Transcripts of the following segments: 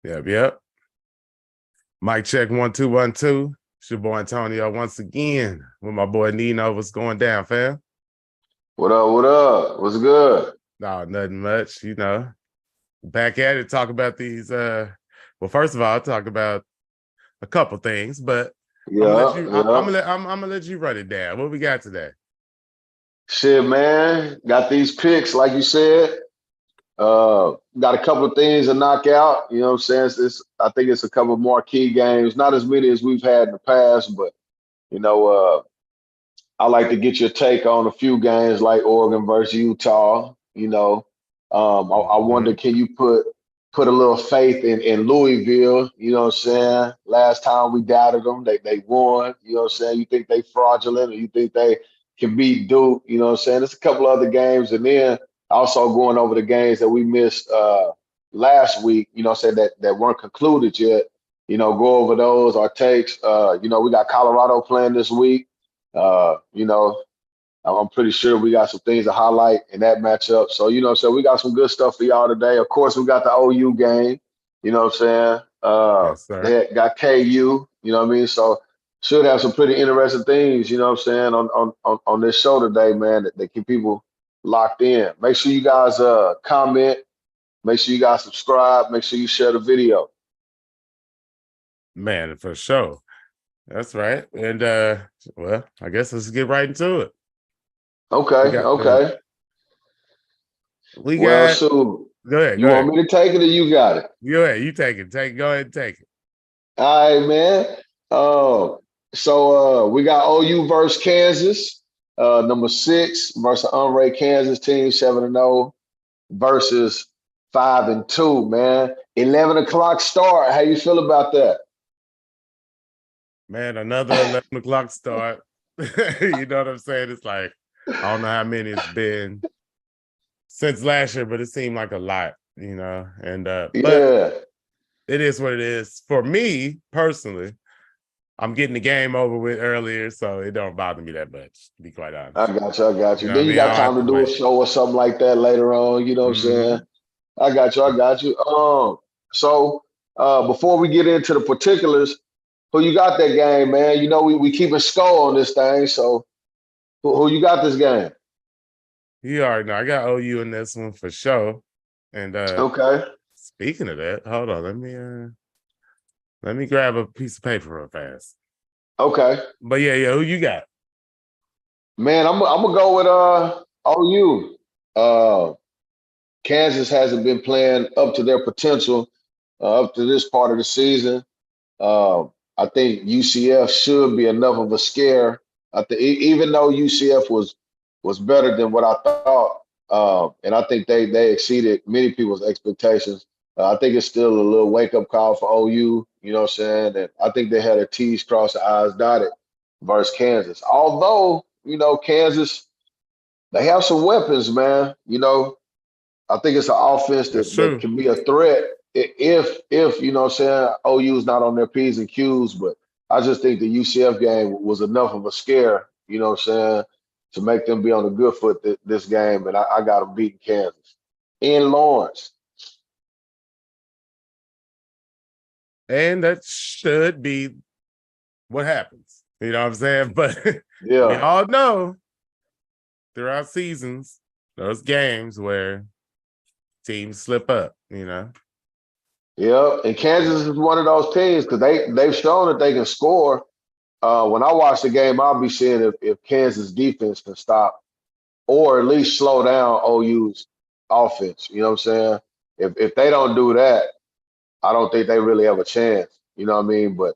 Yep, yep. Mic check 1 2 1 2. It's your boy Antonio once again with my boy Nino. What's going down, fam? What up? What up? What's good? No, nothing much. Back at it. Talk about these. Well, first of all, I'll talk about a couple things, but I'm gonna let Yeah, you. yeah. I'm gonna let you run it down. What we got today? Shit, man. Got these picks, like you said. Got a couple of things to knock out. You know what I'm saying? I think it's a couple more key games. Not as many as we've had in the past, but you know, I like to get your take on a few games like Oregon versus Utah. I wonder, Mhm. can you put a little faith in Louisville? You know what I'm saying? Last time we doubted them, they won. You know what I'm saying? You think they fraudulent, or you think they can beat Duke? You know what I'm saying? There's a couple other games, and then also going over the games that we missed last week. You know, what I'm saying that weren't concluded yet. Go over those, our takes. We got Colorado playing this week. You know, I'm pretty sure we got some things to highlight in that matchup. So we got some good stuff for y'all today. Of course, we got the OU game. You know what I'm saying? Yes, sir. They got KU. You know what I mean? So should have some pretty interesting things. You know what I'm saying on this show today, man. That keep people locked in. Make sure you guys comment. Make sure you guys subscribe. Make sure you share the video. Man, for sure. That's right. And well, I guess let's get right into it. We Okay, got okay. we Well, got. so Go ahead. Go you want ahead. me to take it or you got it? Go ahead. You take it. Go ahead and take it. All right, man. We got OU versus Kansas, number 6 versus unranked Kansas team, 7-0 versus 5-2, man. 11 o'clock start. How you feel about that? Man, another 11 o'clock start. You know what I'm saying? It's like, I don't know how many it's been since last year, but it seemed like a lot, And but Yeah, it is what it is. For me personally, I'm getting the game over with earlier, so it don't bother me that much, to be quite I honest. got you. I got You you. know what I Then you mean? I got don't have time to to do a wait. show or something like that later on. You know what I'm saying? Mm-hmm. I got you. I got you. Before we get into the particulars, who you got that game, man? You know, we keep a score on this thing. So who you got this game? You already know I got OU in this one for sure. And Okay. speaking of that, hold on, let me grab a piece of paper real fast. Okay. But yeah, who you got? Man, I'm gonna go with OU. Uh Kansas hasn't been playing up to their potential up to this part of the season. Uh, I think UCF should be enough of a scare. I think even though UCF was better than what I thought, and I think they exceeded many people's expectations. I think it's still a little wake up call for OU. You know what I'm saying? And I think they had their T's crossed, their I's dotted versus Kansas. Although Kansas, they have some weapons, man. I think it's an offense That's that true. can be a threat if you know what I'm saying, OU's not on their P's and Q's, but I just think the UCF game was enough of a scare, you know what I'm saying, to make them be on the good foot this game. And I got them beating Kansas in Lawrence. And that should be what happens. You know what I'm saying? But we Yeah. all know throughout seasons, those games where teams slip up. Yeah. And Kansas is one of those teams because they've shown that they can score. When I watch the game, I'll be seeing if Kansas defense can stop or at least slow down OU's offense. You know what I'm saying? If they don't do that, I don't think they really have a chance. You know what I mean? But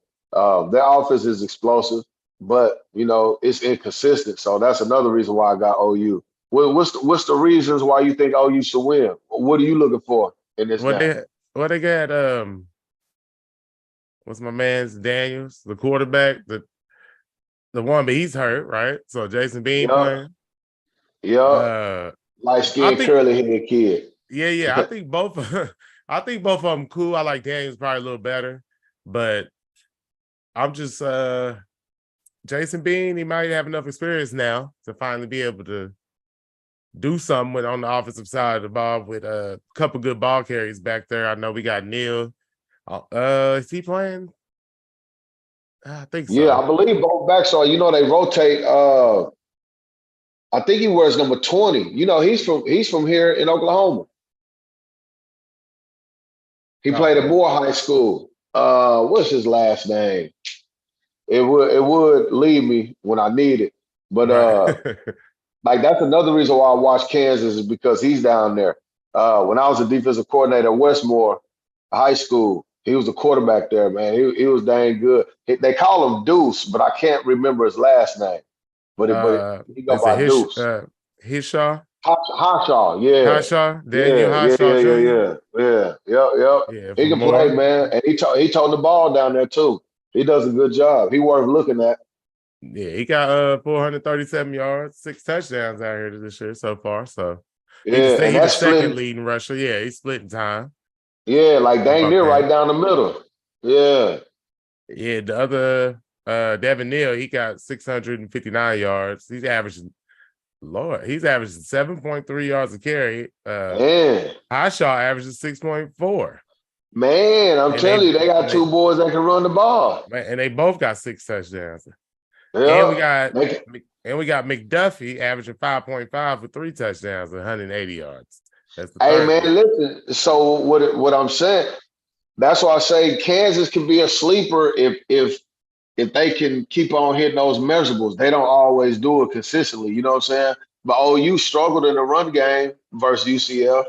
their offense is explosive, but it's inconsistent. So that's another reason why I got OU. What's the reasons why you think OU should win? What are you looking for in this What game? they got what's my man's Daniels, the quarterback, the one, but he's hurt, right? So Jason Bean Yup, playing. yup. Uh Light I skinned think curly haired kid. yeah, I think both I think both of them cool. I like Daniels probably a little better, but I'm just Jason Bean, he might have enough experience now to finally be able to do something on the offensive side of the ball with a couple good ball carries back there. I know we got Neal. Is he playing? I think Yeah, so. I believe both backs are. They rotate. I think he wears number 20. He's from here in Oklahoma. He Oh, played at really? Moore High School. What's his last name? It would leave me when I need it. But Right. like that's another reason why I watch Kansas is because he's down there. When I was a defensive coordinator at Westmore High School, he was the quarterback there, man. He was dang good. They call him Deuce, but I can't remember his last name. But he go Is it by Deuce. Hishaw? Harshaw, yeah, Harshaw? Daniel yeah, yeah, Harshaw yeah, yeah, Jr.? yeah, yeah, yep, yep. Yeah, He from can play, Moore. man, and he told the ball down there too. He does a good job. He worth looking at. Yeah, he got 437 yards, 6 touchdowns out here this year so far. So Yeah, and he the that's second splitting. leading rusher. Yeah, he's splitting time Yeah, like dang among near right them. down the middle. Yeah. Yeah, the other Devin Neal, he got 659 yards. He's averaging 7.3 yards a carry. Man, Highshaw averages 6.4. man, I'm And they telling you, they got and they two boys that can run the ball. and they both got 6 touchdowns. And we Yeah. got They can, McDuffie averaging 5.5 with 3 touchdowns, 180 yards. That's the hey third man, lead. listen. So what I'm saying, that's why I say Kansas can be a sleeper if they can keep on hitting those measurables. They don't always do it consistently, you know what I'm saying? But OU struggled in the run game versus UCF.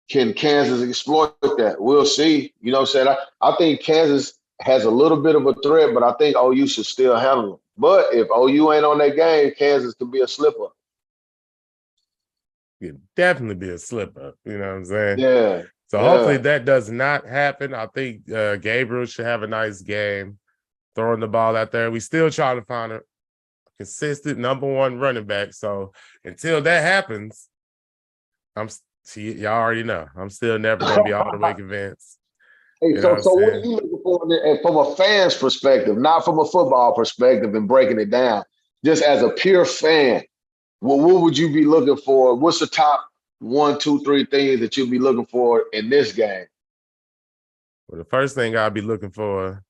Can Kansas exploit that? We'll see. You know what I'm saying? I think Kansas has a little bit of a threat, but I think OU should still handle them. But if OU ain't on that game, Kansas could be a slip up. It'd definitely be a slip up. You know what I'm saying? Yeah, So hopefully yeah. that does not happen. I think Gabriel should have a nice game throwing the ball out there. We still trying to find a consistent number one running back. So until that happens, y'all already know I'm still never gonna be all the way convinced. Hey, You know what so I'm what are saying? you looking for from a fan's perspective, not from a football perspective and breaking it down? Just as a pure fan, what would you be looking for? What's the top 1, 2, 3 things that you'll be looking for in this game? Well, the first thing I'll be looking for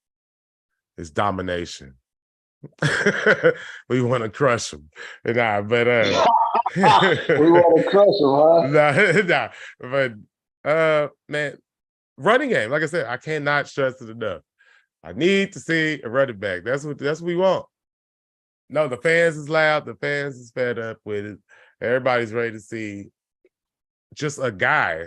is domination. We want to crush them. Nah, but We want to crush them, nah, but man, running game. Like I said, I cannot stress it enough. I need to see a running back. That's what we want. No, the fans is loud. The fans is fed up with it. Everybody's ready to see just a guy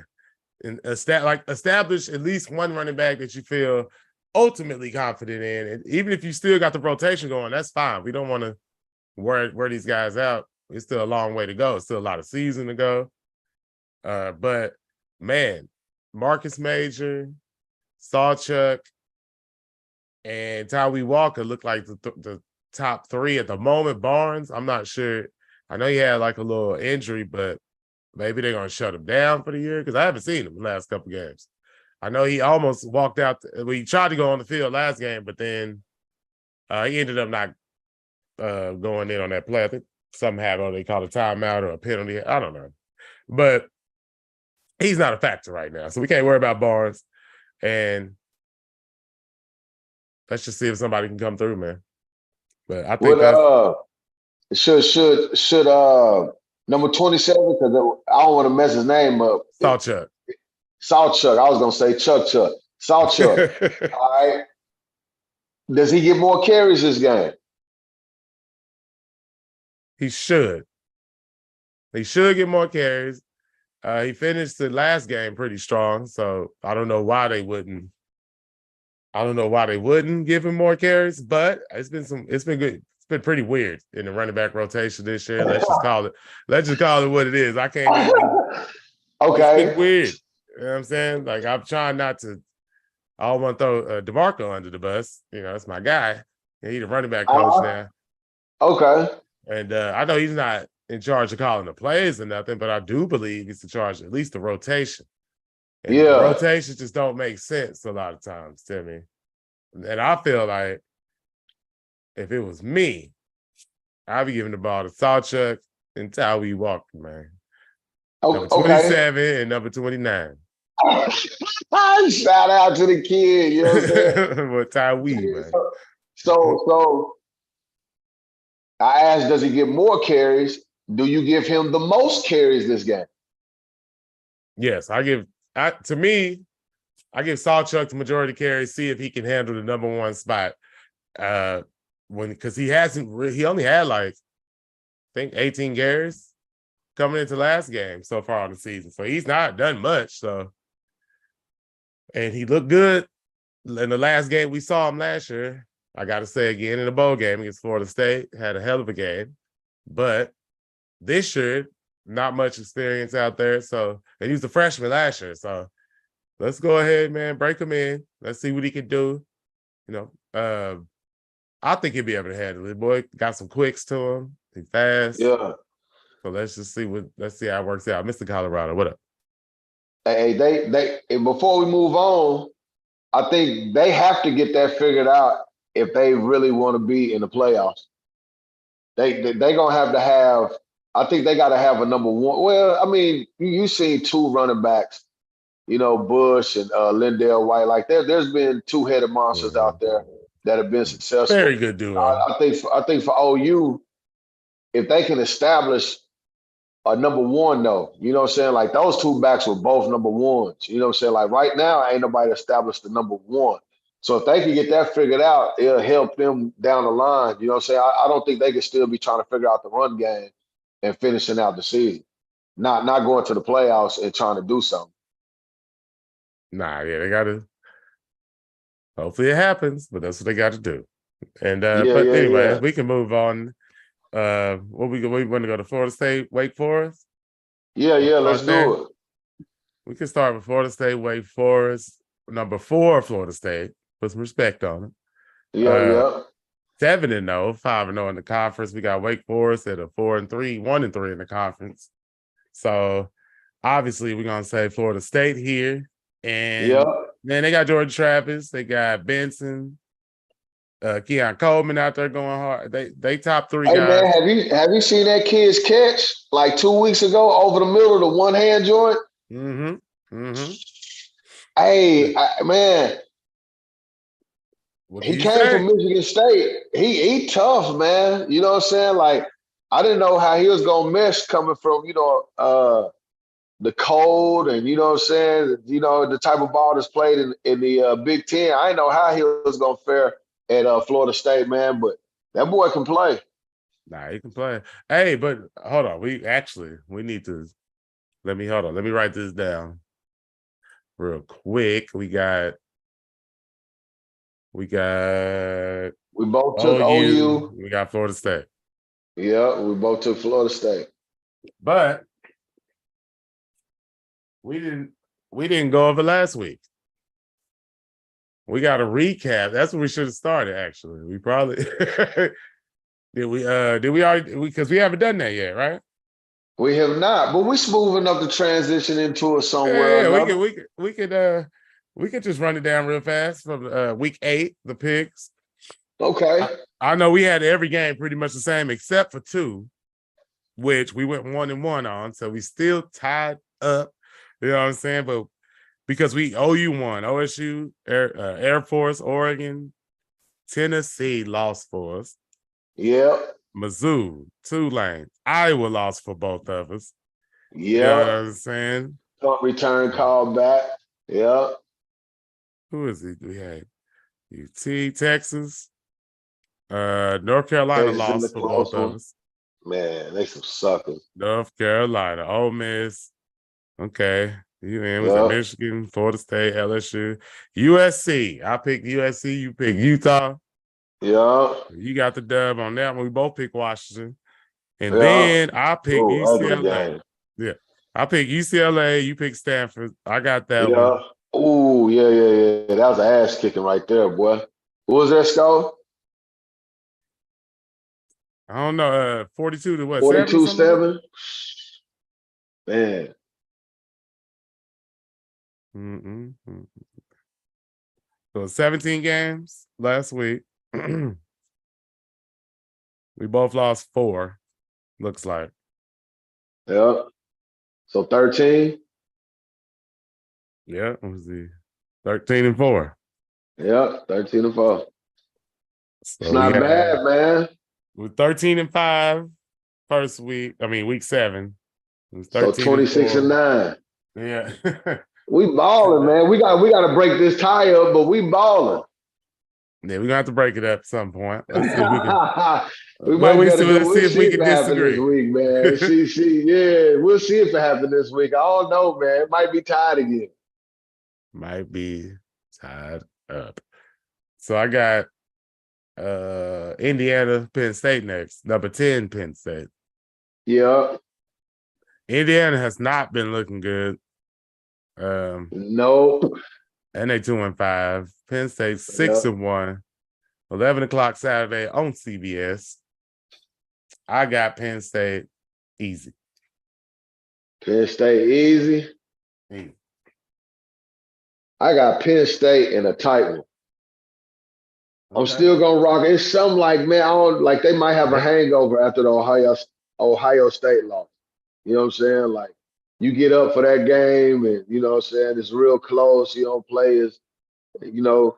and establish at least one running back that you feel ultimately confident in. And even if you still got the rotation going, that's fine. We don't want to wear these guys out. It's still a long way to go. It's still a lot of season to go. But man, Marcus Major, Sawchuk, and Tyree Walker look like the top three at the moment. Barnes, I'm not sure. I know he had like a little injury, but maybe they're gonna shut him down for the year because I haven't seen him the last couple games. I know he almost walked out. He tried to go on the field last game, but then he ended up not going in on that play. I think somehow they call a timeout or a penalty. I don't know, but he's not a factor right now, so we can't worry about Barnes. And let's just see if somebody can come through, man. But I think huh? that's Should number 27, because I don't want to mess his name up. Sawchuk. Sawchuk. I was gonna say Chuck. Sawchuk. All right. Does he get more carries this game? He should. He should get more carries. He finished the last game pretty strong, so I don't know why they wouldn't. I don't know why they wouldn't give him more carries, but it's been good. It's been pretty weird in the running back rotation this year. Let's just call it what it is. I can't even. It's been Okay. weird. You know what I'm saying? Like I'm trying not to. I don't want to throw DeMarco under the bus. You know, that's my guy. He's the running back coach now, Okay. and I know he's not in charge of calling the plays or nothing, but I do believe he's in charge of at least the rotation. And the Yeah. rotations just don't make sense a lot of times to me. And I feel like if it was me, I'd be giving the ball to Sawchuk and Tyree Walker, man. Number Okay. 27 and number 29. Shout out to the kid, you know what I'm saying? What time we, man? So I asked, does he get more carries? Do you give him the most carries this game? Yes, I give Sawchuk the majority carries, see if he can handle the number one spot. Because he only had like I think 18 carries coming into last game so far on the season. So he's not done much. So and he looked good in the last game we saw him last year. I gotta say again in the bowl game against Florida State, had a hell of a game. But this year, not much experience out there. So he was a freshman last year. So let's go ahead, man. Break him in. Let's see what he can do. You know, I think he'll be able to handle it. Boy, got some quicks to him. He's fast. Yeah. So let's see how it works out. Mr. Colorado, what up? Hey, and before we move on, I think they have to get that figured out if they really want to be in the playoffs. They gonna have. I think they got to have a number one. Well, I mean, you seen two running backs, Bush and Lindell White. Like there's been two-headed monsters out there that have been successful. Very good duo. I think for OU, if they can establish a number one, though, you know what I'm saying? Like those two backs were both number ones. You know what I'm saying? Like right now, ain't nobody established the number one. So if they can get that figured out, it'll help them down the line. You know what I'm saying? I don't think they can still be trying to figure out the run game and finishing out the season. Not going to the playoffs and trying to do something. Nah, yeah, they gotta. Hopefully it happens, but that's what they got to do. And anyway, we can move on. We want to go to Florida State, Wake Forest? Yeah, let's do it. We can start with Florida State, Wake Forest, number 4, Florida State. Put some respect on it. Yeah. 7-0, 5-0 in the conference. We got Wake Forest at a 4-3, 1-3 in the conference. So obviously we're gonna say Florida State here. And man, they got Jordan Travis, they got Benson, Keon Coleman out there going hard. They top 3 guys. Man, have you seen that kid's catch like 2 weeks ago over the middle of the one hand joint? Hey, man. He came from Michigan State. He tough, man. You know what I'm saying? Like, I didn't know how he was gonna mesh coming from, the cold and you know what I'm saying, the type of ball that's played in the Big Ten. I didn't know how he was gonna fare at Florida State, man, but that boy can play. Nah, he can play. Hey, but hold on. We need to let me write this down real quick. We both took OU. We got Florida State. Yeah, we both took Florida State. But we didn't go over last week. We got a recap. That's what we should have started, actually. We probably did we already, because we haven't done that yet, right? We have not, but we're smooth enough to transition into it somewhere. Yeah, we could just run it down real fast from week 8, the picks. Okay. I know we had every game pretty much the same except for 2, which we went 1-1 on, so we still tied up. You know what I'm saying? But because OU won, OSU, Air Force, Oregon, Tennessee lost for us. Yeah. Mizzou, Tulane, Iowa lost for both of us. Yeah. You know what I'm saying? Punt return call back. Yeah. Who is he? We had UT, Texas, North Carolina lost for both of us. Man, they some suckers. North Carolina, Ole Miss. Okay. You in was it Michigan, Florida State, LSU, USC. I picked USC, you picked Utah. Yeah. You got the dub on that one. We both picked Washington. And then I picked UCLA. Yeah. I picked UCLA, you picked Stanford. I got that one. Oh, yeah. That was an ass kicking right there, boy. What was that score? I don't know. 42 to what? 42-7? Man. So 17 games last week. We both lost 4, looks like. Yeah. So 13? Yeah, it was the 13-4. Yeah, 13-4. It's So we not had bad, man. with 13-5 first week. I mean, week 7. It was So 13 and 26 and 4. 9. Yeah. We balling, man. We got to break this tie up, but we balling. Yeah, we're gonna have to break it up at some point. Let's see if we can. We might better go. Let's We'll see if see we if can it happen this disagree. week, man. Yeah, we'll see if it happen this week. I don't know, man. It might be tied again. Might be tied up. So I got Indiana, Penn State next. Number 10, Penn State. Yeah. Indiana has not been looking good. Nope. And they 2-5. Penn State Yeah. 6-1. 11 o'clock Saturday on CBS. I got Penn State easy. Penn State easy. I got Penn State in a tight one. I'm still gonna rock. It's something like, man, I don't like they might have a hangover after the Ohio State loss. You know what I'm saying? Like you get up for that game and you know what I'm saying, it's real close. You don't play as you know,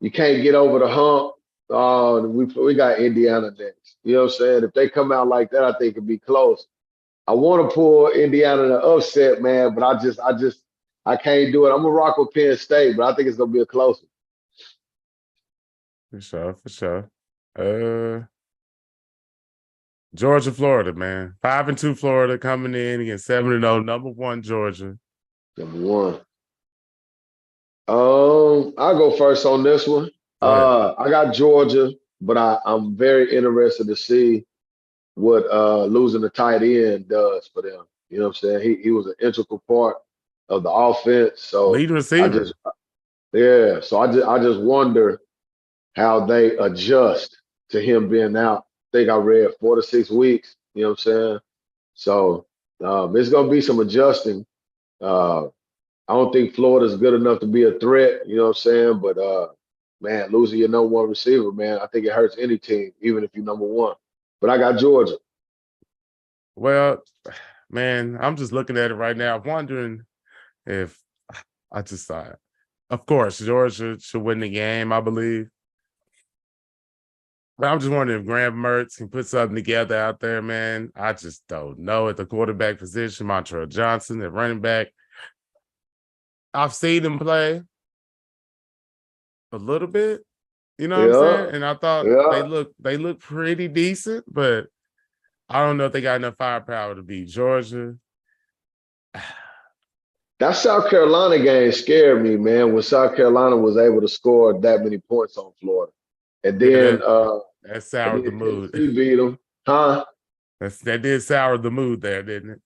you can't get over the hump. We got Indiana next. You know what I'm saying? If they come out like that, I think it'd be close. I want to pull Indiana in the upset, man, but I can't do it. I'm gonna rock with Penn State, but I think it's gonna be a close one. For sure. Georgia, Florida, man. 5-2 Florida coming in against 7-0, number 1 Georgia. Number 1. I'll go first on this one. I got Georgia, but I'm very interested to see what losing the tight end does for them. You know what I'm saying? He was an integral part of the offense. So lead receiver. I just wonder how they adjust to him being out. I think I read 4 to 6 weeks. You know what I'm saying? So it's gonna be some adjusting. I don't think Florida's good enough to be a threat, you know what I'm saying? But man, losing your number 1 receiver, man, I think it hurts any team, even if you're number 1. But I got Georgia. Well, man, I'm just looking at it right now, wondering if I just thought, of course, Georgia should win the game, I believe. But I'm just wondering if Graham Mertz can put something together out there, man. I just don't know at the quarterback position. Montrell Johnson at running back. I've seen him play a little bit, you know what I'm saying? And I thought they look pretty decent, but I don't know if they got enough firepower to beat Georgia. That South Carolina game scared me, man, when South Carolina was able to score that many points on Florida. And then that soured the mood. Tennessee beat them. Huh? That did sour the mood there, didn't it?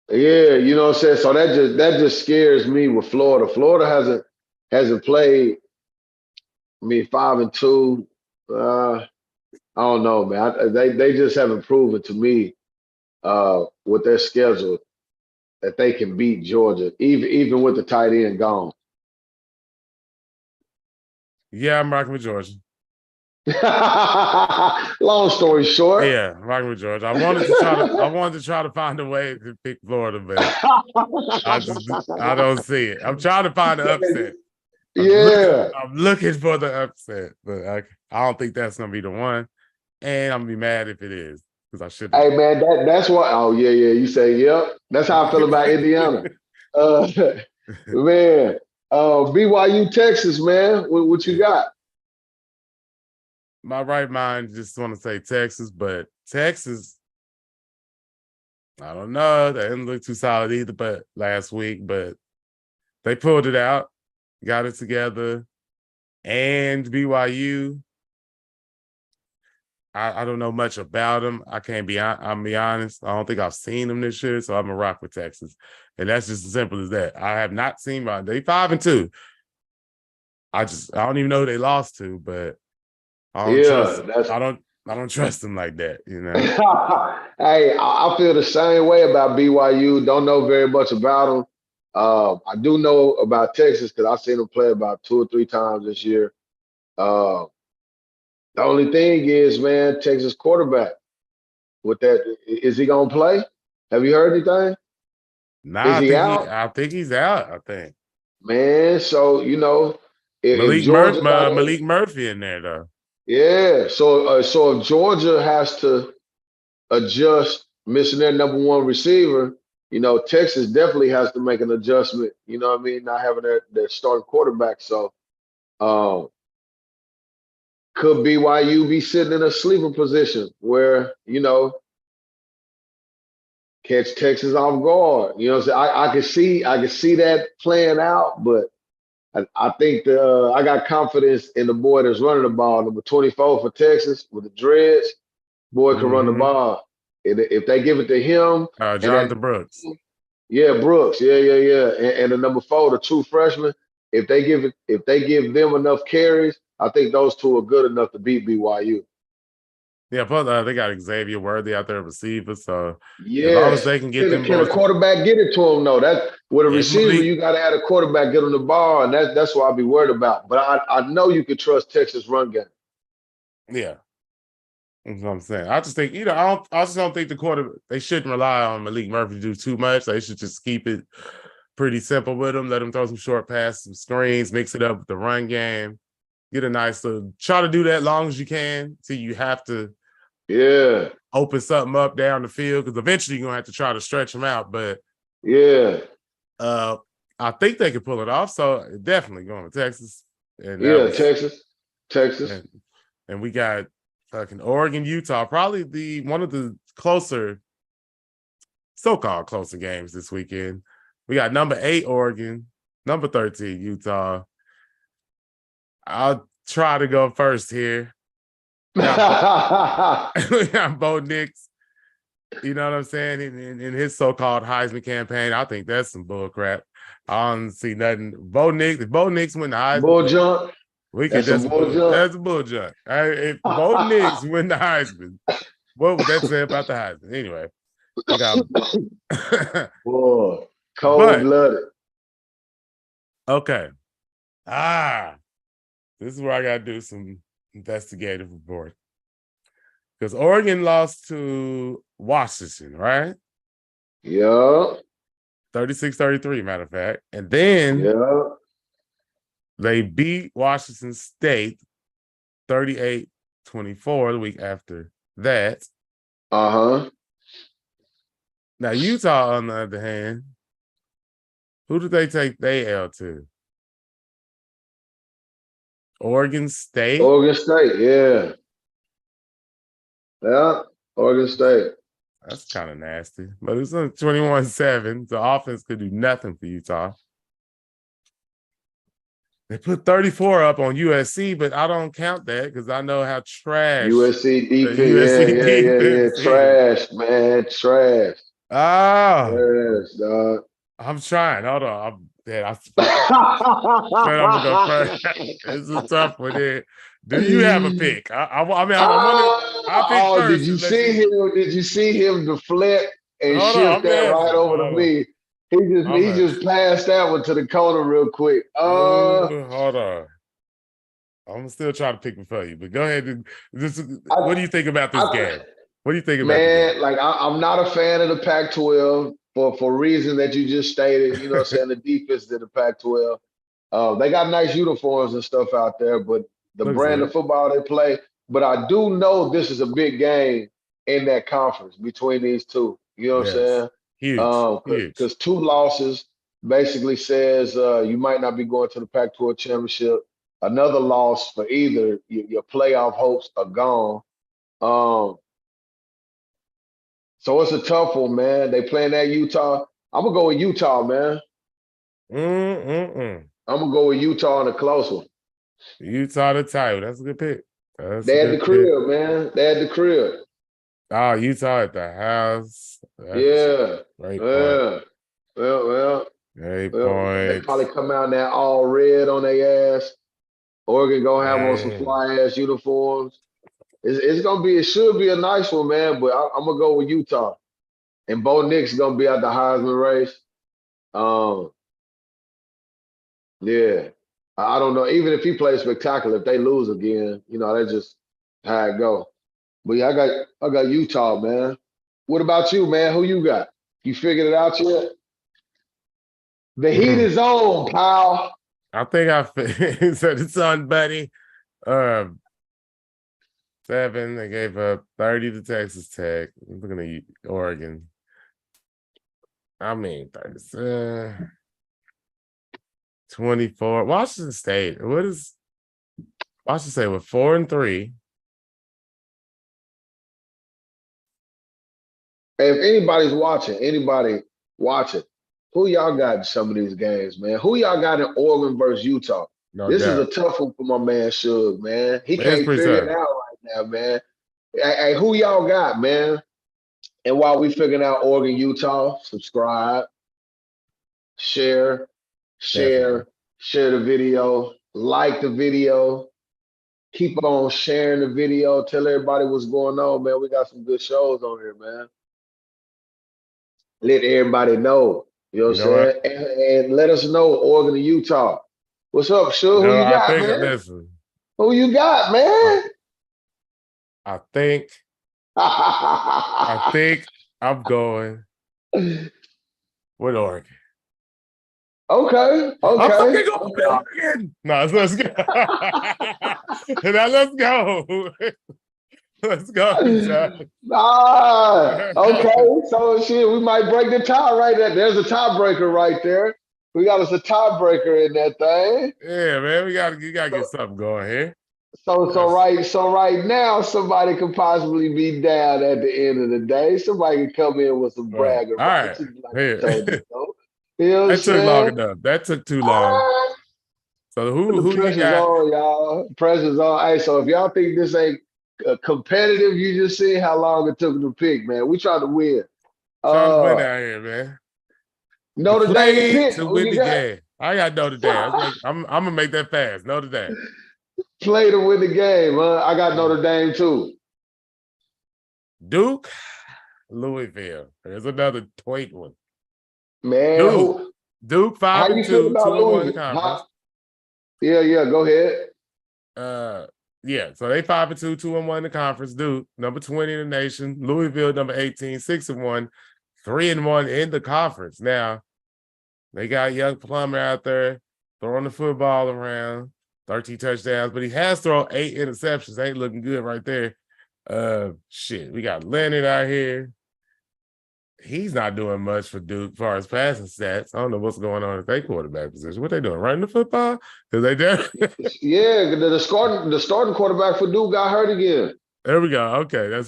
Yeah, you know what I'm saying? So that just scares me with Florida. Florida hasn't played, 5-2. I don't know, man. They just haven't proven to me with their schedule that they can beat Georgia, even with the tight end gone. Yeah, I'm rocking with Georgia. Long story short. Yeah, rocking with Georgia. I wanted to try to find a way to pick Florida, but I don't see it. I'm trying to find an upset. I'm looking for the upset, but I don't think that's gonna be the one. And I'm gonna be mad if it is, because I should. Hey man, that's what. Oh yeah. You say yep. That's how I feel about Indiana. Man, BYU Texas, man. What you got? My right mind just want to say Texas, but Texas, I don't know. They didn't look too solid either, but last week, but they pulled it out, got it together. And BYU, I don't know much about them. I'm be honest. I don't think I've seen them this year, so I'm gonna rock with Texas. And that's just as simple as that. I have not seen them. They 5-2. I don't even know who they lost to, but I don't trust them like that, you know. Hey, I feel the same way about BYU. Don't know very much about them. I do know about Texas because I've seen them play about 2 or 3 times this year. The only thing is, man, Texas quarterback. With that, is he gonna play? Have you heard anything? Nah, Is he out? I think he's out. I think. man. So if Georgia got Malik Murphy in there though. yeah. So if Georgia has to adjust missing their number one receiver, Texas definitely has to make an adjustment. You know what I mean? Not having their starting quarterback. So um, could BYU be sitting in a sleeper position where catch Texas off guard? You know what I'm saying? I can see that playing out, but I think I got confidence in the boy that's running the ball, number 24 for Texas with the dreads. Boy can run the Mm-hmm. ball. And if they give it to him and that Jonathan Brooks. yeah, Brooks, yeah. And the number 4, the true freshman, if they give them enough carries, I think those two are good enough to beat BYU. Yeah, plus they got Xavier Worthy out there receiver. So as long as Yes. they can get Can, them can a boys, quarterback get it to him though? That with a if receiver, Malik, you got to have a quarterback get on the ball, and that's what I'll be worried about. But I know you could trust Texas run game. yeah, that's what I'm saying. I just think I just don't think they shouldn't rely on Malik Murphy to do too much. They should just keep it pretty simple with him. Let him throw some short passes, some screens, mix it up with the run game. Get a nice little try to do that long as you can till you have to Yeah, open something up down the field because eventually you're gonna have to try to stretch them out. But yeah, uh, I think they could pull it off. So definitely going to Texas, and that yeah. was Texas. and we got fucking Oregon, Utah, probably one of the closer, so-called closer games this weekend. We got number 8 Oregon, number 13 Utah. I'll try to go first here. We got Bo Nix, you know what I'm saying, in his so-called Heisman campaign. I think that's some bull crap. I don't see nothing. If Bo Nix win the Heisman, Bull jump. we could That's a bull jump. that's a bull jump. If Bo Nix win the Heisman, what would that say about the Heisman? Anyway, we got Boy, cold but blooded. okay. This is where I gotta do some investigative report. Because Oregon lost to Washington, right? Yeah, 36-33, matter of fact. And then yeah. they beat Washington State 38-24 the week after that. Uh-huh. Now, Utah, on the other hand, who did they take their L to? Oregon State? Oregon State, yeah. Yeah, Oregon State. That's kind of nasty. But it's on 21-7. The offense could do nothing for Utah. They put 34 up on USC, but I don't count that because I know how trash USC the defense, USC yeah. defense is. Trash, man, trash. Trash, dog. I'm trying. Hold on. I said I'm gonna go first. It's a tough one there. Do you have a pick? I mean, I'll pick first. Did you see him? Did you see him deflect and Hold on, shift I'm that right asking. over to me? He just passed that one to the corner real quick. Hold on. I'm still trying to pick one for you, but go ahead. What do you think about this game? What do you think about the game? Man, like I'm not a fan of the Pac-12 for reasons that you just stated. You know what I'm saying? The defense of the Pac-12. They got nice uniforms and stuff out there, but the Looks brand good. of football they play. But I do know this is a big game in that conference between these two. You know what I'm saying? Huge. Because 2 losses basically says you might not be going to the Pac-12 championship. Another loss for either your playoff hopes are gone. So it's a tough one, man. They playing at Utah. I'm gonna go with Utah, man. I'm gonna go with Utah in a close one. Utah the title. That's a good pick. They had the crib, man. They had the crib. Oh, Utah at the house. Yeah. Great yeah. point. Well. Great They point. probably come out there all red on their ass. Oregon gonna have on some fly ass uniforms. It should be a nice one, man. But I'm gonna go with Utah. And Bo Nix gonna be at the Heisman race. Yeah. I don't know. Even if he plays spectacular, if they lose again, that's just how it go. But yeah, I got Utah, man. What about you, man? Who you got? You figured it out yet? The heat is on, pal. I think I said it's on, buddy. 7. They gave up 30 to Texas Tech. I'm looking at Oregon. I mean, 30, 24. Washington State. What is Washington State with 4-3? If anybody's watching, who y'all got in some of these games, man? Who y'all got in Oregon versus Utah? No This is doubt. a tough one for my man Suge, man. He Man, it's can't pretty figure tough. it out right now, man. Hey, who y'all got, man? And while we figuring out Oregon, Utah, subscribe, share Definitely. the video, like the video, keep on sharing the video, tell everybody what's going on, man. We got some good shows on here, man. Let everybody know. You know what You I'm know what? saying? And let us know, Oregon and Utah. What's up, Sure? Who No, you I got, think, man? listen, Who you got, man? I think I'm going with Oregon. Okay. I'm fucking going with Oregon. No, let's go. Now let's go. Let's go, John. Okay. So shit, we might break the tie right there. There's a tiebreaker right there. We got us a tiebreaker in that thing. Yeah, man, you gotta get something going here. So right now, somebody could possibly be down at the end of the day. Somebody could come in with some Right. bragging All right. rights, like Here. I told you so. You know what I'm That took long saying? enough. That took too long. So The who you pressure's got? on, y'all. Pressure's on. Hey, so if y'all think this ain't competitive, you just see how long it took to pick, man. We trying to win. Trying to win Uh, out here, man. You Notre Dame play pick. to Who win you the got? game. I got Notre Dame. I'm gonna make that fast. Notre Dame. Play to win the game, huh? I got Notre Dame too. Duke, Louisville. There's another tweet one. Man, Duke how you feel 5-2, about 2-1 in the Louisville? conference. Yeah, go ahead. Yeah, so they 5-2, 2-1 in the conference. Duke, number 20 in the nation. Louisville, number 18, 6-1, 3-1 in the conference. Now, they got young Plummer out there throwing the football around, 13 touchdowns, but he has thrown 8 interceptions. Ain't looking good right there. Shit, we got Leonard out here. He's not doing much for Duke as far as passing stats. I don't know what's going on at their quarterback position. What they doing? Running the football? Because they did. Yeah, the starting quarterback for Duke got hurt again. There we go. Okay, that's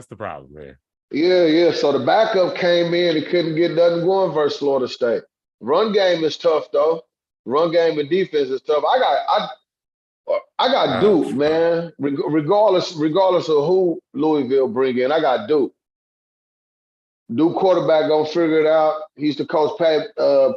the problem, man. Yeah. So the backup came in and couldn't get nothing going versus Florida State. Run game is tough though. Run game and defense is tough. I got Duke, man. Regardless of who Louisville bring in, I got Duke. Duke quarterback gonna figure it out. He used to coach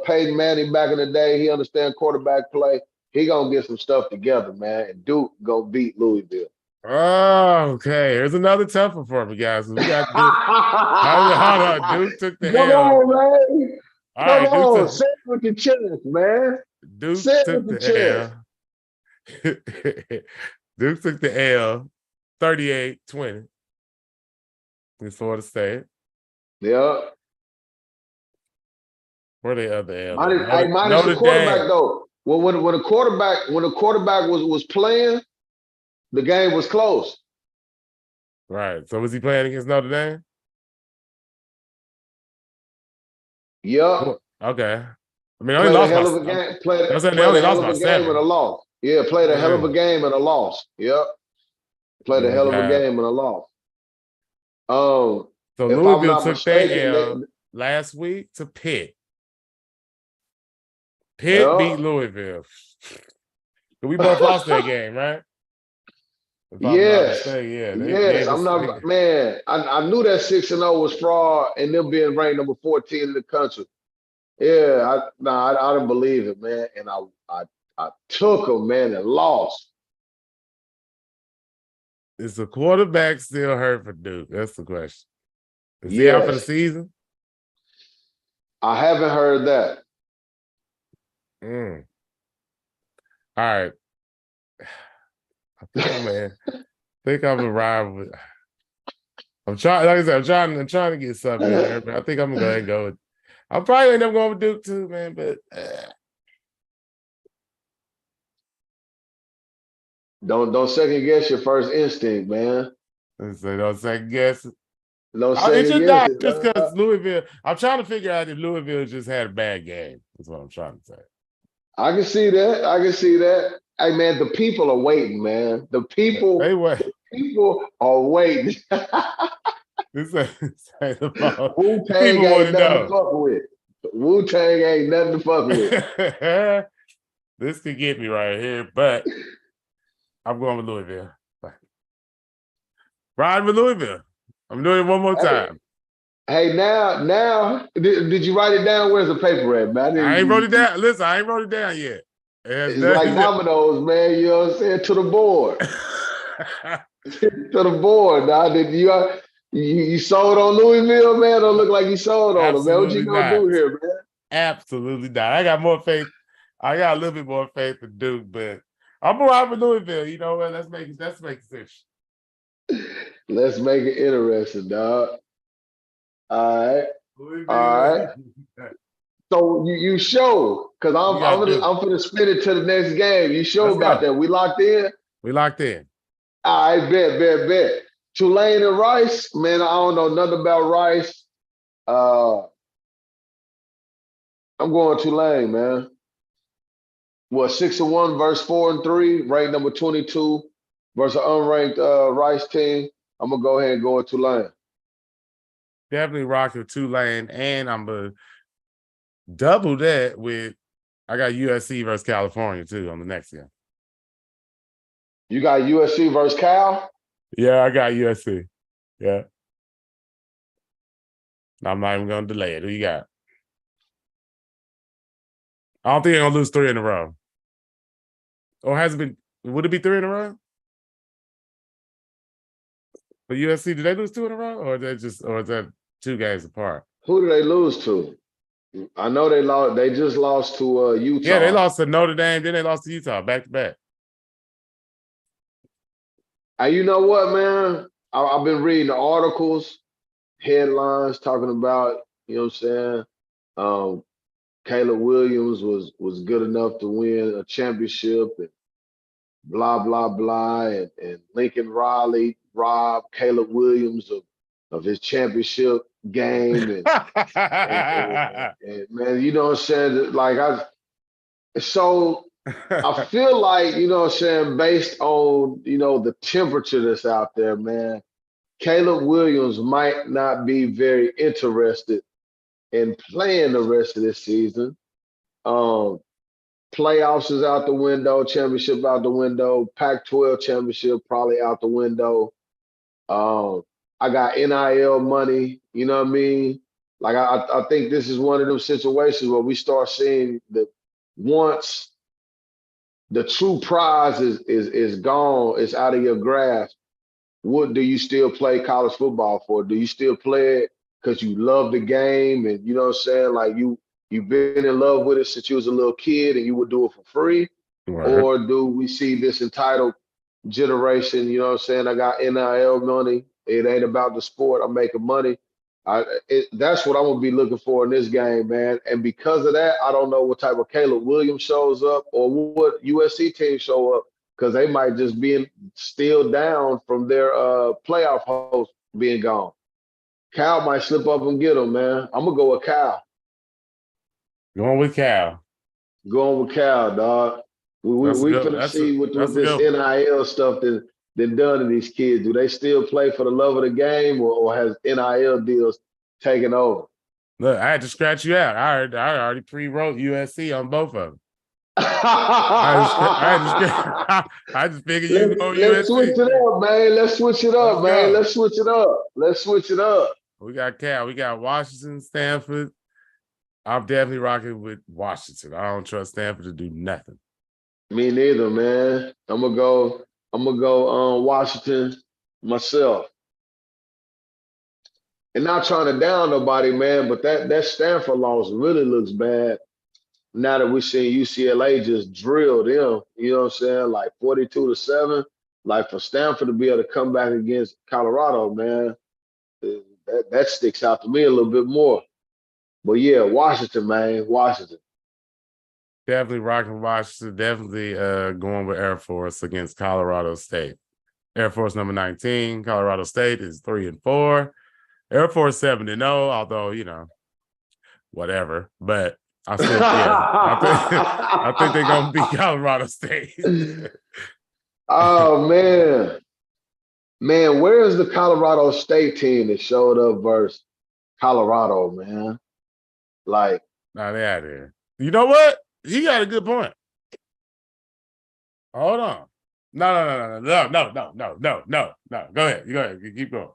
Peyton Manning back in the day. He understand quarterback play. He gonna get some stuff together, man. And Duke gonna beat Louisville. Oh, okay. Here's another tough one for me, guys. We got Duke. Hold on. Duke took the Come L. on, man. All Come right, on. Say it with your chest, man. Duke Say it took with your chest. the L. Duke took the L 38-20. It's Florida State. Yeah. Where the other L? Minus the quarterback though. Well, when a quarterback was playing, the game was close. Right. So was he playing against Notre Dame? Yeah. Okay. I mean, I only Played a lost hell of a game. Played a hell of a game and a loss. Yeah, played a hell of a game and a loss. Yep. Played a hell of a game and a loss. So if I'm Louisville not took their mistaken, L last week to Pitt. Pitt beat Louisville. We both lost that game, right? If I'm not mistaken, yeah. Yes. I'm not, man. I knew that 6-0 was fraud and them being ranked number 14 in the country. Yeah, I didn't believe it, man. And I took them, man, and lost. Is the quarterback still hurt for Duke? That's the question. Is he out for the season? I haven't heard that. All right. I think I'm arrived with. I'm trying, like I said, I'm trying to get something in there, but I think I'm gonna go ahead and go with. I'm probably end up going with Duke too, man. But Don't second guess your first instinct, man. let's say don't second guess it. Don't It's second just guess not it. just because Louisville. I'm trying to figure out if Louisville just had a bad game. That's what I'm trying to say. I can see that. I can see that. Hey man, the people are waiting, man. The They were. people are waiting. This ain't about. Wu The Tang people want ain't to nothing to know. fuck with. Wu Tang ain't nothing to fuck with. This could get me right here, but I'm going with Louisville. Riding with Louisville. I'm doing it one more time. Hey, now, did you write it down? Where's the paper at, man? I ain't wrote it down. Listen, I ain't wrote it down yet. It's like dominoes, man. You know what I'm saying? To the board. To the board. Now, did you sold on Louisville, man? Don't look like you sold on them, man. What you gonna do here, man? Absolutely not. I got more faith. I got a little bit more faith in Duke, but I'm gonna ride with Louisville. You know what? Let's make it sense. Let's make it interesting, dog. All right. All right. So you show, because I'm gonna spin it to the next game. You show about that. We locked in? We locked in. All right, bet. Tulane and Rice, man, I don't know nothing about Rice. I'm going Tulane, man. What, 6-1 versus 4-3, ranked number 22 versus an unranked Rice team. I'm gonna go ahead and go with Tulane. Definitely rocking Tulane, and I'm gonna double that with I got USC versus California too on the next game. You got USC versus Cal? Yeah, I got USC. Yeah. I'm not even gonna delay it. Who you got? I don't think they're gonna lose 3 in a row. Or has it been? Would it be 3 in a row? For USC, did they lose 2 in a row, or is that 2 games apart? Who did they lose to? I know they lost. They just lost to Utah. Yeah, they lost to Notre Dame. Then they lost to Utah back to back. You know what, man? I've been reading the articles, headlines talking about, you know what I'm saying? Caleb Williams was good enough to win a championship and blah, blah, blah. And Lincoln Riley robbed Caleb Williams of his championship game. And man, you know what I'm saying? Like I feel like, you know what I'm saying, based on, you know, the temperature that's out there, man, Caleb Williams might not be very interested in playing the rest of this season. Playoffs is out the window, championship out the window, Pac-12 championship probably out the window. I got NIL money, you know what I mean? Like I think this is one of those situations where we start seeing that once the true prize is gone, it's out of your grasp. What do you still play college football for? Do you still play it because you love the game and you know what I'm saying? Like you've been in love with it since you was a little kid and you would do it for free? Right. Or do we see this entitled generation, you know what I'm saying? I got NIL money. It ain't about the sport. I'm making money. That's what I'm going to be looking for in this game, man. And because of that, I don't know what type of Caleb Williams shows up or what USC team show up, because they might just be still down from their playoff host being gone. Cal might slip up and get them, man. I'm going to go with Cal. Going with Cal. Going with Cal, dog. We finna see what this NIL stuff that done to these kids. Do they still play for the love of the game, or has NIL deals taken over? Look, I had to scratch you out. I already pre-wrote USC on both of them. I just figured you go USC. Let's switch it up, man. Let's switch it up, man. Let's switch it up. Let's switch it up. We got Cal. We got Washington, Stanford. I'm definitely rocking with Washington. I don't trust Stanford to do nothing. Me neither, man. I'm gonna go Washington myself. And not trying to down nobody, man, but that Stanford loss really looks bad. Now that we're seeing UCLA just drill them, you know what I'm saying, like 42-7. Like for Stanford to be able to come back against Colorado, man, that sticks out to me a little bit more. But yeah, Washington, man, Washington. Definitely rocking Washington. Definitely going with Air Force against Colorado State. Air Force number 19. Colorado State is 3-4. Air Force 7-0, although, whatever. But I still, I think they're gonna beat Colorado State. Oh man, where is the Colorado State team that showed up versus Colorado, man? Like, Nah, they out here. You know what? You got a good point. Hold on. No. Go ahead. You go ahead. You keep going.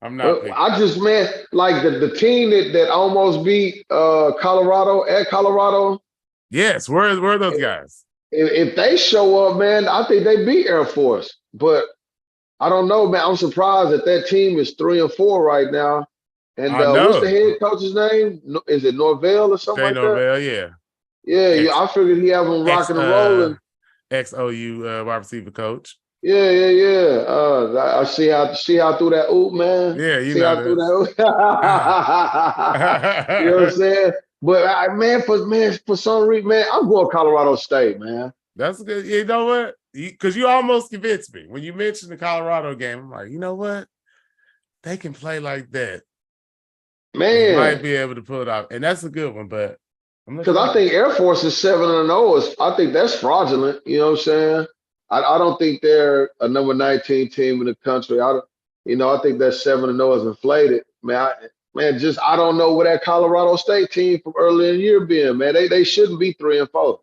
I'm not picking. I just, man, like the team that almost beat Colorado at Colorado. Yes, where are those guys? If they show up, man, I think they beat Air Force. But I don't know, man. I'm surprised that team is 3-4 right now. And what's the head coach's name? Is it Norvell or something like Norvell, that? Yeah. I figured he have them rocking and rolling. Ex-OU wide receiver coach. Yeah. I see how through that oop, man. Yeah, you see know how through that oop. You know what I'm saying? But for some reason, man, I'm going Colorado State, man. That's good. You know what? Because you almost convinced me when you mentioned the Colorado game. I'm like, you know what? They can play like that. Man, they might be able to pull it off, and that's a good one. But because I think Air Force is 7-0. I think that's fraudulent. You know what I'm saying? I don't think they're a number 19 team in the country. I think that 7-0 is inflated. Man, I don't know where that Colorado State team from earlier in the year been. Man, they shouldn't be 3-4.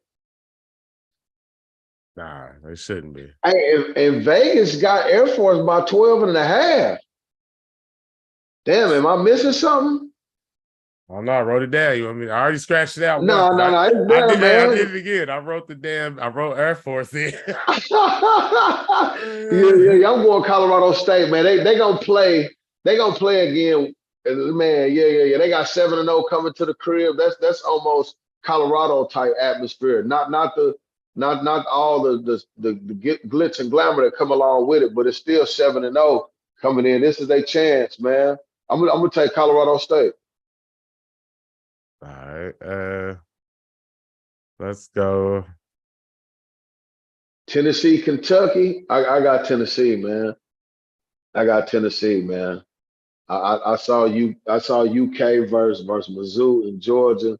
Nah, they shouldn't be. Hey, and Vegas got Air Force by 12.5. Damn, am I missing something? Oh no, I wrote it down. You want me? I already scratched it out. No, it's there, I man. did it again. I wrote Air Force in. yeah, I'm going Colorado State, man. They gonna play. They gonna play again, man. Yeah. They got 7-0 coming to the crib. That's almost Colorado type atmosphere. Not all the glitz and glamour that come along with it, but it's still 7-0 coming in. This is their chance, man. I'm gonna take Colorado State. All right. Let's go. Tennessee, Kentucky. I got Tennessee, man. I got Tennessee, man. I saw UK versus Mizzou in Georgia,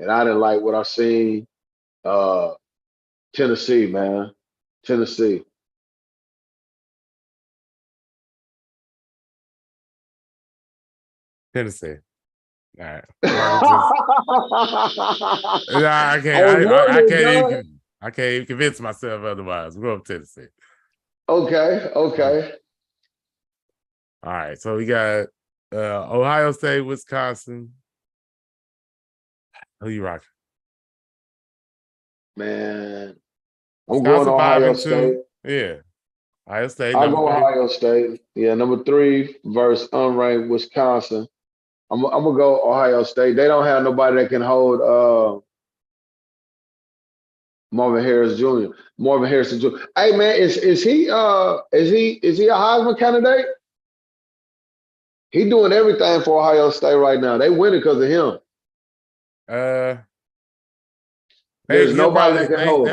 and I didn't like what I seen. Tennessee, man. Tennessee. All right. I can't even convince myself otherwise. We're going to Tennessee. Okay. All right. So we got Ohio State, Wisconsin. Who you rocking? Man, I'm going Ohio State. Yeah. Ohio State. I'll go Ohio State. Yeah, number 3 versus unranked Wisconsin. I'm gonna go Ohio State. They don't have nobody that can hold Marvin Harrison Jr. Hey man, is he a Heisman candidate? He doing everything for Ohio State right now. They winning because of him. There's nobody that can hold.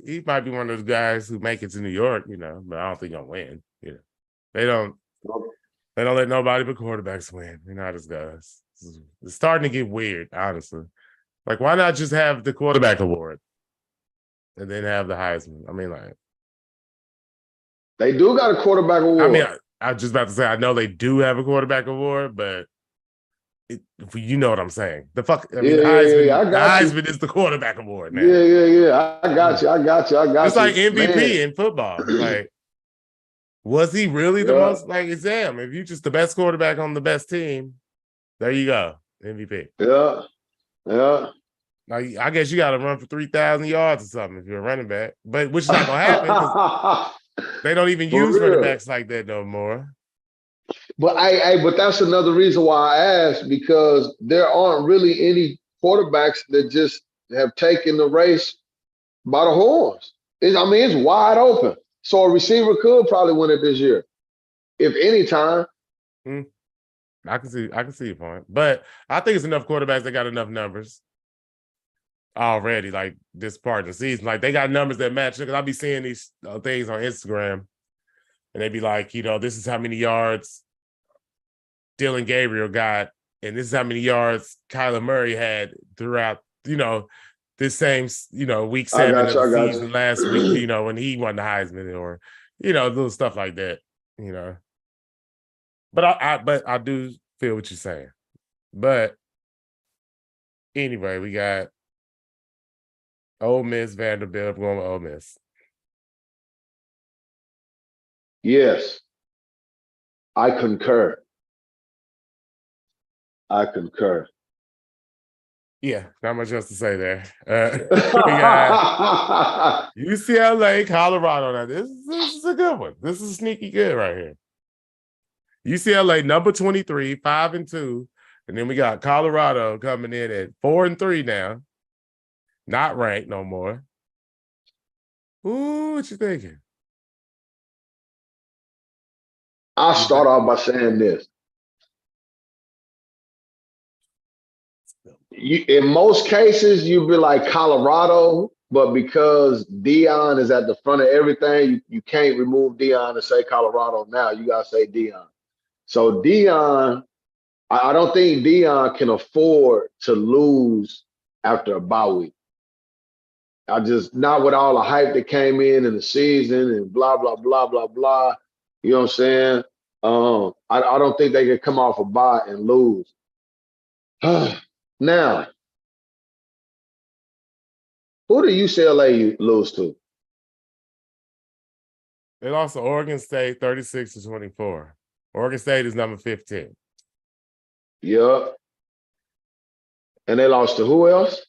He might be one of those guys who make it to New York, but I don't think he'll win. They don't let nobody but quarterbacks win. You know how this goes. It's starting to get weird, honestly. Like, why not just have the quarterback award and then have the Heisman? I mean, like, they do got a quarterback award. I mean, I was just about to say, I know they do have a quarterback award, but you know what I'm saying. The Heisman is the quarterback award, man. Yeah. I got you. It's like MVP in football. Like, was he really the most? Like, damn, if you're just the best quarterback on the best team, there you go, MVP. Yeah. Now, I guess you got to run for 3,000 yards or something if you're a running back, but which is not gonna happen. They don't even use running backs like that no more. But but that's another reason why I asked, because there aren't really any quarterbacks that just have taken the race by the horns. It's wide open. So a receiver could probably win it this year, if any time. I can see your point. But I think it's enough quarterbacks that got enough numbers already, like this part of the season. Like they got numbers that match. Because I'll be seeing these things on Instagram, and they be like, this is how many yards Dylan Gabriel got, and this is how many yards Kyler Murray had throughout, this same, week 7 of the season last week, when he won the Heisman, or, little stuff like that, But I do feel what you're saying. But anyway, we got Ole Miss, Vanderbilt. I'm going with Ole Miss. Yes, I concur. Yeah, not much else to say there. We got UCLA, Colorado. Now, this is a good one. This is sneaky good right here. UCLA, number 23, 5-2. And then we got Colorado coming in at 4-3 now. Not ranked no more. Ooh, what you thinking? I'll start off by saying this. In most cases, you'd be like Colorado, but because Deion is at the front of everything, you can't remove Deion and say Colorado now. You got to say Deion. So Deion, I don't think Deion can afford to lose after a bye week. Not with all the hype that came in the season and blah, blah, blah, blah, blah. You know what I'm saying? I don't think they can come off a bye and lose. Now, who did UCLA lose to? They lost to Oregon State 36-24. Oregon State is number 15. Yep. And they lost to who else?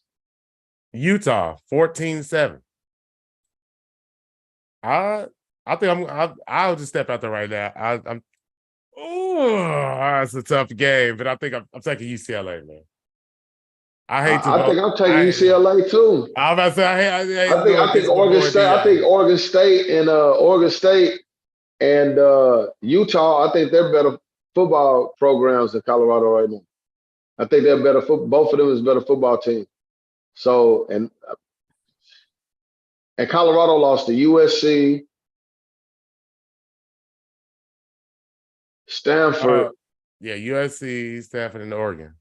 Utah 14-7. I think I'll just step out there right now. It's a tough game, but I think I'm taking UCLA, man. I think I'm taking UCLA too. I was about to say I think Oregon State. I think Oregon State and Utah. I think they're better football programs than Colorado right now. I think they're better. Both of them is better football team. So and Colorado lost to USC, Stanford. USC, Stanford, and Oregon.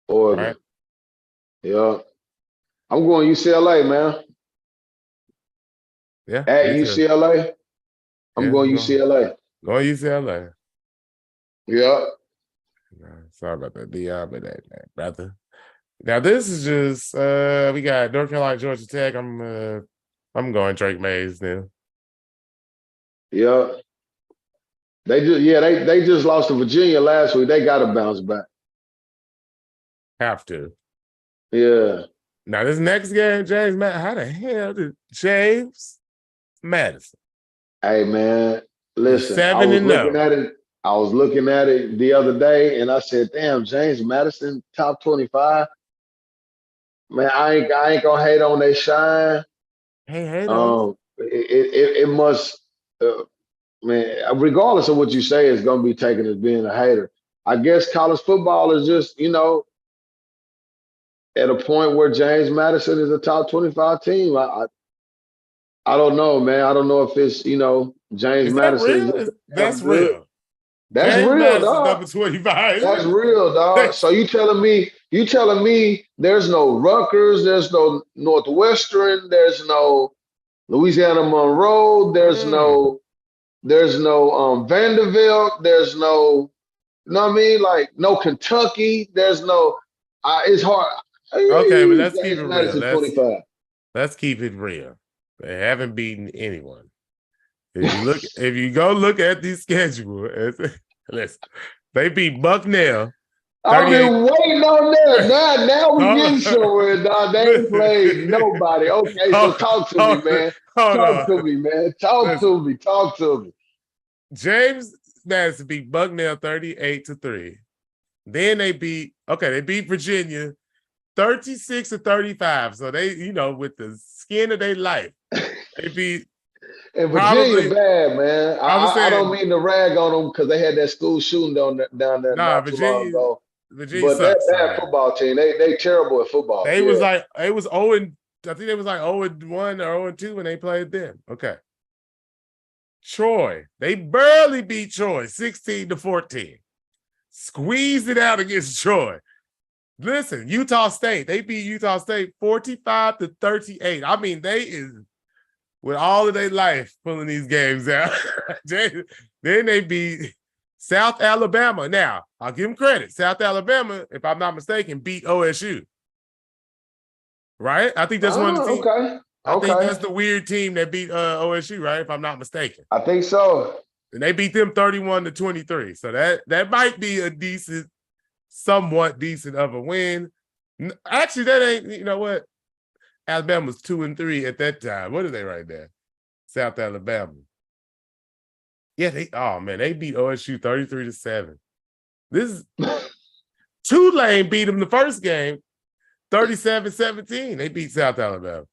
Right? Yeah. I'm going UCLA, man. Yeah. At UCLA. I'm going UCLA. Going UCLA. Yeah. Sorry about that, Dion, but that, brother. Now this is just we got North Carolina, Georgia Tech. I'm going Drake Mays now. Yeah. They just lost to Virginia last week. They got to bounce back. Have to. Yeah. Now this next game, James Madison. How the hell did James Madison? Hey man, listen. 7-0. I was looking at it the other day, and I said, "Damn, James Madison, top 25." Man, I ain't gonna hate on their shine. Hey, on. It must, man. Regardless of what you say, it's gonna be taken as being a hater. I guess college football is just, at a point where James Madison is a top 25 team. I don't know, man. I don't know if it's, James Madison. That's real. That's James real, Madison, dog. number 25. That's real, dog. So you telling me there's no Rutgers, there's no Northwestern, there's no Louisiana Monroe, there's no Vanderbilt, there's no, you know what I mean? Like no Kentucky, there's no. It's hard. Okay, but let's keep it real. Let's keep it real. They haven't beaten anyone. If you go look at the schedule, listen, they beat Bucknell. I've been waiting on that. Now we getting somewhere, dog. They ain't played nobody. Okay, so talk to me, man. Talk to me. James Madison beat Bucknell 38-3. Then they beat Virginia 36-35. So they, with the skin of their life, they beat And Virginia Probably, bad, man. I was I don't saying, mean to rag on them because they had that school shooting down there nah, not too long Virginia, ago. Virginia But that sucks. bad football team, they terrible at football. They was Yeah. like, it was 0 and I think they was like 0 and 1 or 0 and 2 when they played them. Okay. Troy, they barely beat Troy 16-14. Squeezed it out against Troy. Listen, Utah State, they beat Utah State 45-38. I mean, they is with all of their life pulling these games out. Then they beat South Alabama. Now, I'll give them credit. South Alabama, if I'm not mistaken, beat OSU. Right? I think that's one of the Oh, teams. okay. I think that's Okay. the weird team that beat OSU, right? If I'm not mistaken. I think so. And they beat them 31-23. So that might be a decent, somewhat decent of a win. Actually, that ain't, you know what? Alabama was 2-3 at that time. What are they right there? South Alabama. Yeah, they beat OSU 33-7. This is Tulane beat them the first game 37-17. They beat South Alabama.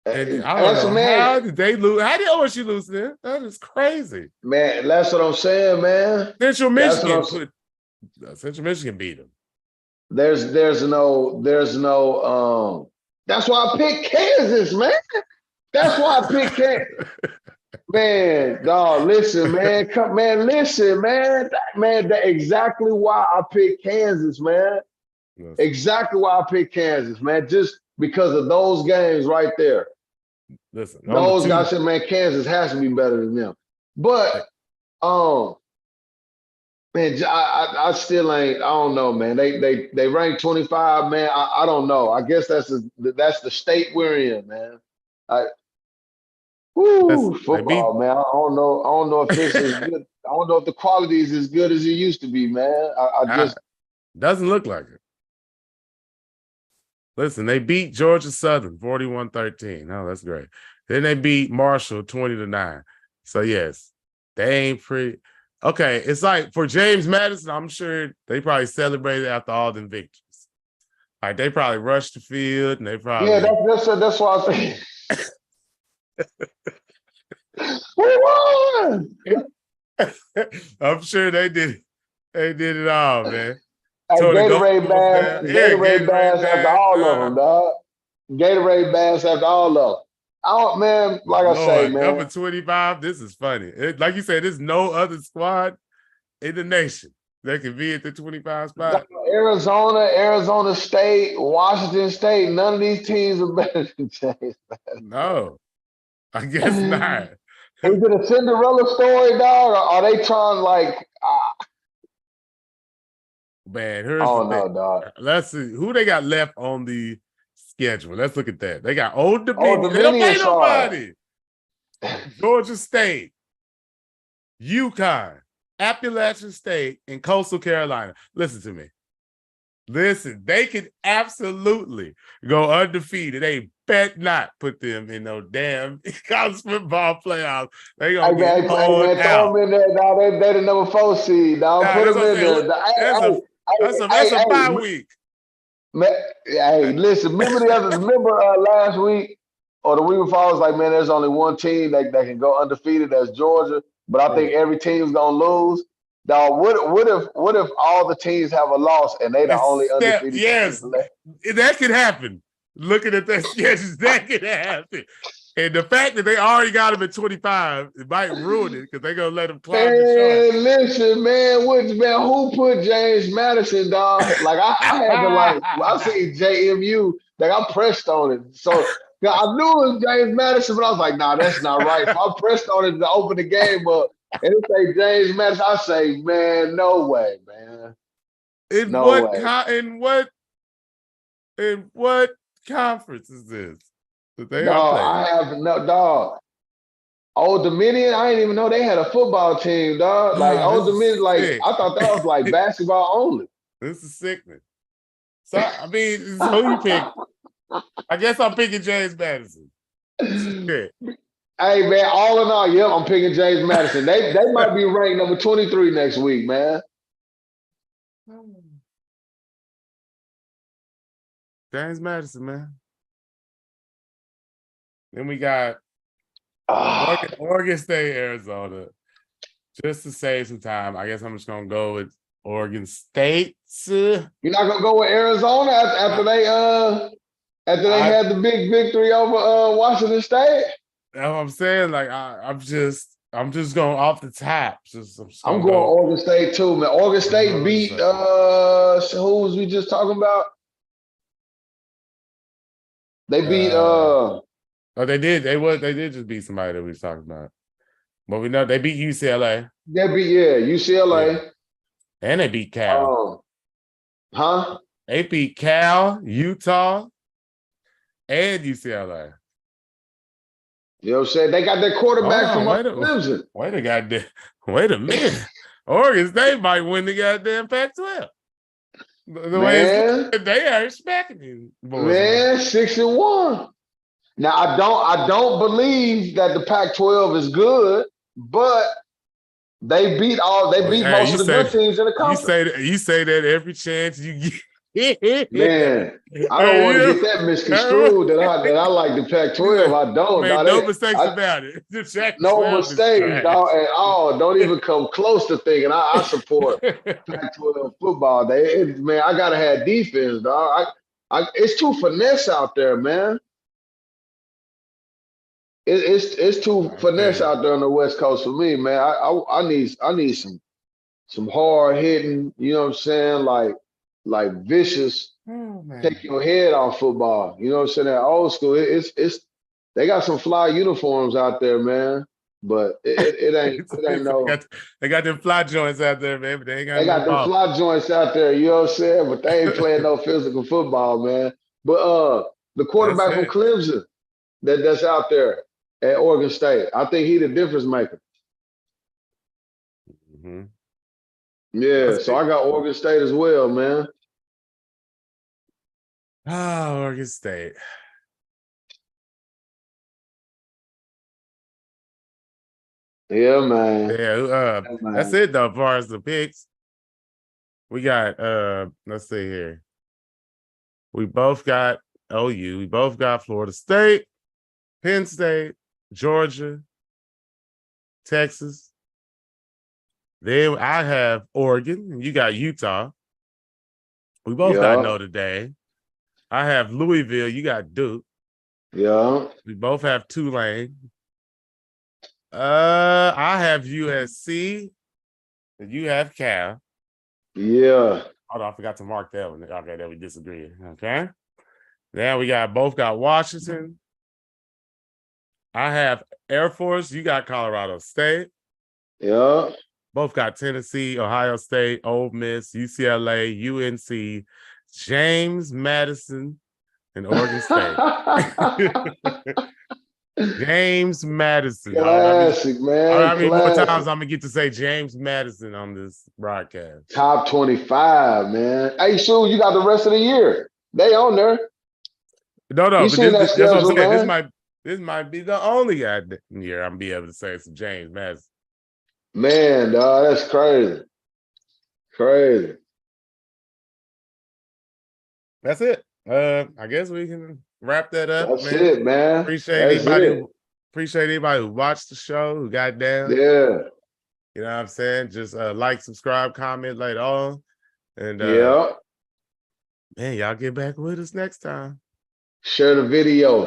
And I don't That's know, man, how did they lose? How did OSU lose then? That is crazy. man. That's what I'm saying, man. Central That's what I'm. Michigan Central Michigan beat them. There's no. That's why I picked Kansas, man. That's why I picked Kansas. Man, dog, listen, man. Come, man, listen, man. That exactly why I picked Kansas, man. Yes. Exactly why I picked Kansas, man. Just because of those games right there. Listen, Those guys said, man, Kansas has to be better than them. But, man, I still ain't. I don't know, man. They ranked 25, man. I don't know. I guess that's the state we're in, man. Football, man. I don't know. I don't know if it's as good. I don't know if the quality is as good as it used to be, man. I just doesn't look like it. Listen, they beat Georgia Southern 41-13. Oh, that's great. Then they beat Marshall 20-9. So yes, they ain't pretty. Okay, it's like for James Madison, I'm sure they probably celebrated after all them victories. Like they probably rushed the field and they probably that's why I say we won. I'm sure they did. They did it all, man. Hey, Tony Gatorade Gold was bass, there. Yeah, Gatorade bass after all of them, dog. Gatorade bass after all of them. I don't, man. Like I say, man. Number 25. This is funny. Like you said, there's no other squad in the nation that can be at the 25 spot. Arizona State, Washington State. None of these teams are better than James. No, I guess not. Is it a Cinderella story, dog? Or are they trying like? Man, here's the thing. Dog. Let's see who they got left on the schedule. Let's look at that. They got Old Dominion. Old They don't play Dominion, nobody. Georgia State, UConn, Appalachian State, and Coastal Carolina. Listen to me. Listen, they could absolutely go undefeated. They bet not put them in no damn college football playoffs. They gonna get pulled out. Throw them in there, dog. They the number 4 seed, dog. Put them in there. That's a bye week. Man, hey, listen. Remember last week or the week before? I was like, man, there's only one team that can go undefeated. That's Georgia. But I think every team's gonna lose. Dog, what if all the teams have a loss and they the only undefeated? Yes, that could happen. Looking at their schedules, that could happen. And the fact that they already got them at 25, it might ruin it because they're gonna let them climb the chart. Listen, man, who put James Madison, dog? Like I had to I see JMU, like I pressed on it. So I knew it was James Madison, but I was like, nah, that's not right. So I pressed on it to open the game up. And it say James Madison. I say, man, no way, man. In what conference is this that they are playing? I have no dog. Old Dominion, I didn't even know they had a football team, dog. Like Old Dominion, like I thought that was like basketball only. This is sickening. So I mean, who you pick? I guess I'm picking James Madison. Yeah. Hey man, all in all, yep, I'm picking James Madison. They might be ranked number 23 next week, man. James Madison, man. Then we got Ah, Oregon State, Arizona. Just to save some time, I guess I'm just gonna go with Oregon State. you're not gonna go with Arizona after they had the big victory over Washington State? That's what I'm saying. Like I'm just going off the top. I'm just I'm gonna going go. Oregon State too, man. Oregon State Oregon beat State. who was we just talking about? They beat Oh, they did. They did just beat somebody that we was talking about. But we know they beat UCLA. UCLA. Yeah. And they beat Cal. Huh? They beat Cal, Utah, and UCLA. You know what I'm saying? They got their quarterback from Clemson. Wait a minute. Oregon State might win the goddamn Pac-12. The way they are expecting you, boys. Man, 6-1. Now I don't believe that the Pac-12 is good, but they beat most of the good teams in the conference. You say that every chance you get. Man, I don't want to get that misconstrued that I like the Pac-12. I don't. Made no mistakes about it. No mistakes, dog, at all. Don't even come close to thinking I support Pac-12 football. Man, I gotta have defense, dog. It's too finesse out there, man. It's too finesse out there on the West Coast for me, man. I need some hard hitting. You know what I'm saying? Like vicious, take your head off football. You know what I'm saying? That old school. They got some fly uniforms out there, man. But it ain't no. They got them fly joints out there, man. But they got them fly joints out there. You know what I'm saying? But they ain't playing no physical football, man. But the quarterback from Clemson that's out there at Oregon State, I think he the difference maker. Mm-hmm. Yeah, so I got Oregon State as well, man. Oh, Oregon State. Yeah, man. Yeah, that's it though, as far as the picks. We got let's see here. We both got OU, we both got Florida State, Penn State, Georgia, Texas. Then I have Oregon, and you got Utah. We both got Notre Dame. I have Louisville, you got Duke. Yeah. We both have Tulane. I have USC, and you have Cal. Yeah. Hold on, I forgot to mark that one. Okay, there we disagree. Okay. Now we both got Washington. I have Air Force, you got Colorado State. Yeah. Both got Tennessee, Ohio State, Ole Miss, UCLA, UNC, James Madison, and Oregon State. James Madison. Classic, man. How many more times I'm gonna get to say James Madison on this broadcast? Top 25, man. Hey, Sue, you got the rest of the year. They on there. No, but that's what I'm saying. This might be the only year I'm gonna be able to say some James Madison. Man, dog, that's crazy. Crazy. That's it. I guess we can wrap that up. That's it, man. Appreciate anybody who watched the show, who got down. Yeah. You know what I'm saying? Just like, subscribe, comment later on. And man, y'all get back with us next time. Share the video.